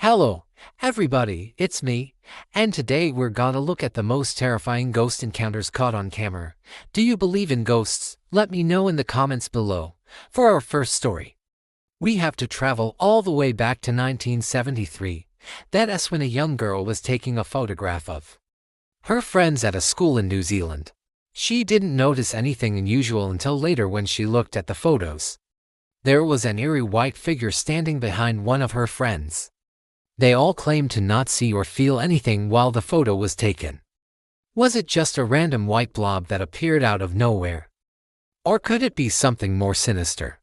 Hello, everybody, it's me, and today we're gonna look at the most terrifying ghost encounters caught on camera. Do you believe in ghosts? Let me know in the comments below. For our first story, we have to travel all the way back to 1973. That's when a young girl was taking a photograph of her friends at a school in New Zealand. She didn't notice anything unusual until later when she looked at the photos. There was an eerie white figure standing behind one of her friends. They all claimed to not see or feel anything while the photo was taken. Was it just a random white blob that appeared out of nowhere? Or could it be something more sinister?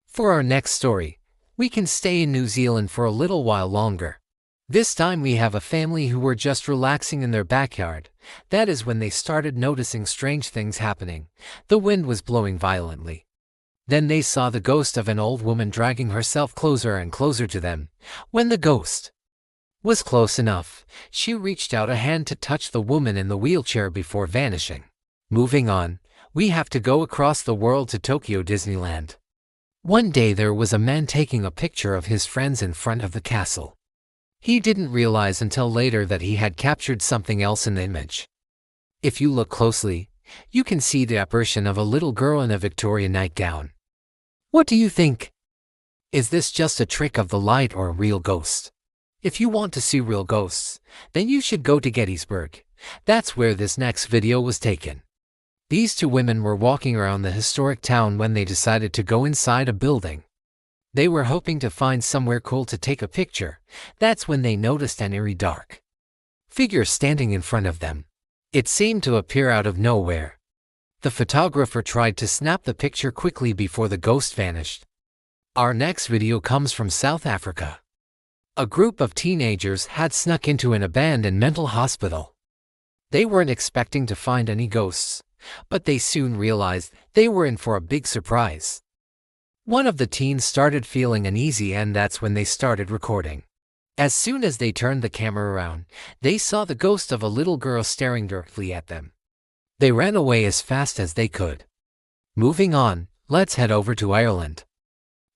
For our next story, we can stay in New Zealand for a little while longer. This time we have a family who were just relaxing in their backyard. That is when they started noticing strange things happening. The wind was blowing violently. Then they saw the ghost of an old woman dragging herself closer and closer to them. When the ghost was close enough, she reached out a hand to touch the woman in the wheelchair before vanishing. Moving on, we have to go across the world to Tokyo Disneyland. One day there was a man taking a picture of his friends in front of the castle. He didn't realize until later that he had captured something else in the image. If you look closely, you can see the apparition of a little girl in a Victorian nightgown. What do you think? Is this just a trick of the light or a real ghost? If you want to see real ghosts, then you should go to Gettysburg. That's where this next video was taken. These two women were walking around the historic town when they decided to go inside a building. They were hoping to find somewhere cool to take a picture. That's when they noticed an eerie dark figure standing in front of them. It seemed to appear out of nowhere. The photographer tried to snap the picture quickly before the ghost vanished. Our next video comes from South Africa. A group of teenagers had snuck into an abandoned mental hospital. They weren't expecting to find any ghosts, but they soon realized they were in for a big surprise. One of the teens started feeling uneasy, and that's when they started recording. As soon as they turned the camera around, they saw the ghost of a little girl staring directly at them. They ran away as fast as they could. Moving on, let's head over to Ireland.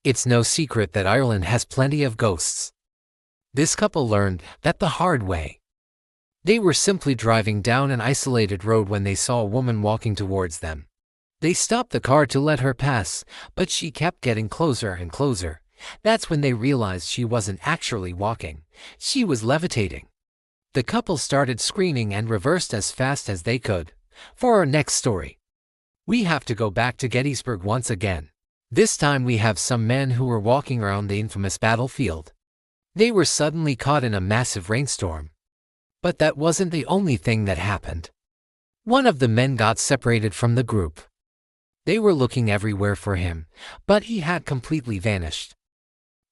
It's no secret that Ireland has plenty of ghosts. This couple learned that the hard way. They were simply driving down an isolated road when they saw a woman walking towards them. They stopped the car to let her pass, but she kept getting closer and closer. That's when they realized she wasn't actually walking. She was levitating. The couple started screaming and reversed as fast as they could. For our next story, we have to go back to Gettysburg once again. This time we have some men who were walking around the infamous battlefield. They were suddenly caught in a massive rainstorm. But that wasn't the only thing that happened. One of the men got separated from the group. They were looking everywhere for him, but he had completely vanished.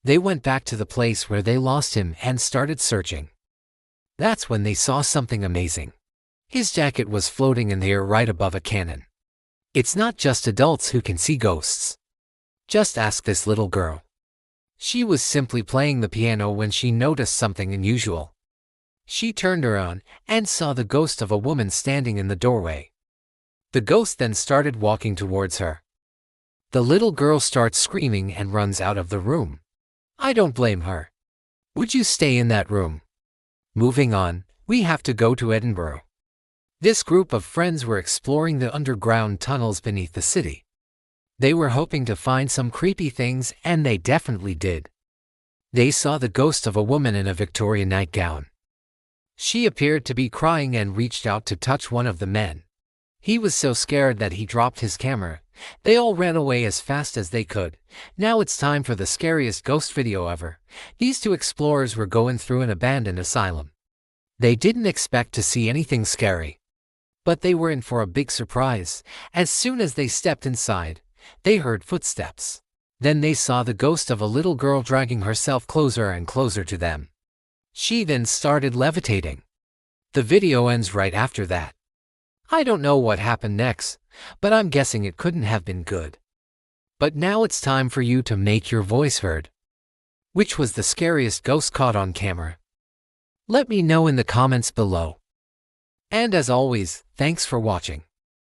They went back to the place where they lost him and started searching. That's when they saw something amazing. His jacket was floating in the air right above a cannon. It's not just adults who can see ghosts. Just ask this little girl. She was simply playing the piano when she noticed something unusual. She turned around and saw the ghost of a woman standing in the doorway. The ghost then started walking towards her. The little girl starts screaming and runs out of the room. I don't blame her. Would you stay in that room? Moving on, we have to go to Edinburgh. This group of friends were exploring the underground tunnels beneath the city. They were hoping to find some creepy things, and they definitely did. They saw the ghost of a woman in a Victorian nightgown. She appeared to be crying and reached out to touch one of the men. He was so scared that he dropped his camera. They all ran away as fast as they could. Now it's time for the scariest ghost video ever. These two explorers were going through an abandoned asylum. They didn't expect to see anything scary. But they were in for a big surprise. As soon as they stepped inside, they heard footsteps. Then they saw the ghost of a little girl dragging herself closer and closer to them. She then started levitating. The video ends right after that. I don't know what happened next, but I'm guessing it couldn't have been good. But now it's time for you to make your voice heard. Which was the scariest ghost caught on camera? Let me know in the comments below. And as always, thanks for watching.